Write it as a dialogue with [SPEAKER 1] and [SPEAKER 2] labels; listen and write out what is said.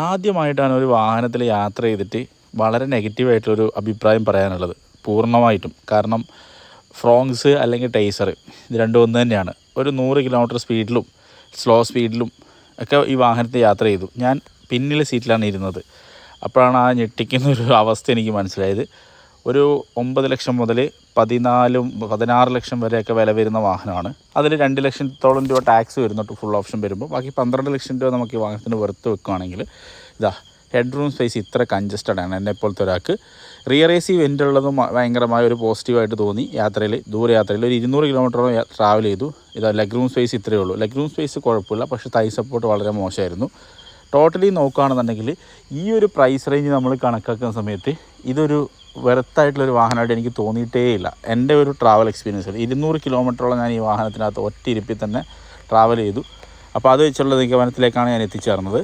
[SPEAKER 1] ആദ്യമായിട്ടാണ് ഒരു വാഹനത്തിൽ യാത്ര ചെയ്തിട്ട് വളരെ നെഗറ്റീവായിട്ടുള്ളൊരു അഭിപ്രായം പറയാനുള്ളത്, പൂർണ്ണമായിട്ടും. കാരണം ഫ്രോങ്സ് അല്ലെങ്കിൽ ടേസർ ഇത് രണ്ടും ഒന്ന് തന്നെയാണ്. ഒരു 100 കിലോമീറ്റർ സ്പീഡിലും സ്ലോ സ്പീഡിലും ഒക്കെ ഈ വാഹനത്തിൽ യാത്ര ചെയ്തു. ഞാൻ പിന്നിലെ സീറ്റിലാണ് ഇരുന്നത്. അപ്പോഴാണ് ആ ഞെട്ടിക്കുന്നൊരു അവസ്ഥ എനിക്ക് മനസ്സിലായത്. ഒരു 9 ലക്ഷം മുതൽ 16 ലക്ഷം വരെയൊക്കെ വില വരുന്ന വാഹനമാണ്. അതിൽ 2 ലക്ഷത്തോളം രൂപ ടാക്സ് വരുന്നുണ്ട് ഫുൾ ഓപ്ഷൻ വരുമ്പോൾ. ബാക്കി 12 ലക്ഷം രൂപ നമുക്ക് ഈ വാഹനത്തിന് വെറുത്ത് വെക്കുകയാണെങ്കിൽ ഇതാ ഹെഡ് റൂം സ്പേസ് ഇത്ര കൺജസ്റ്റഡാണ്. എന്നെപ്പോലത്തെ ഒരാൾക്ക് റിയർ എ സി വെൻ്റ് ഉള്ളതും ഭയങ്കരമായ ഒരു പോസിറ്റീവായിട്ട് തോന്നി. യാത്രയിൽ ദൂരയാത്രയിൽ ഒരു 200 കിലോമീറ്ററോളം ട്രാവൽ ചെയ്തു. ഇതാ ലെഗ് റൂം സ്പേസ് ഇത്രയേ ഉള്ളൂ. ലെഗ് റൂം സ്പേസ് കുഴപ്പമില്ല, പക്ഷേ തൈ സപ്പോർട്ട് വളരെ മോശമായിരുന്നു. ടോട്ടലി നോക്കുകയാണെന്നുണ്ടെങ്കിൽ ഈ ഒരു പ്രൈസ് റേഞ്ച് നമ്മൾ കണക്കാക്കുന്ന സമയത്ത് ഇതൊരു വെറുത്തായിട്ടുള്ളൊരു വാഹനമായിട്ട് എനിക്ക് തോന്നിയിട്ടേ ഇല്ല. എൻ്റെ ഒരു ട്രാവൽ എക്സ്പീരിയൻസിൽ 200 കിലോമീറ്ററോളം ഞാൻ ഈ വാഹനത്തിനകത്ത് ഒറ്റ ഇരിപ്പിൽ തന്നെ ട്രാവൽ ചെയ്തു. അപ്പോൾ അത് വെച്ചുള്ള നിഗമനത്തിലേക്കാണ് ഞാൻ എത്തിച്ചേർന്നത്.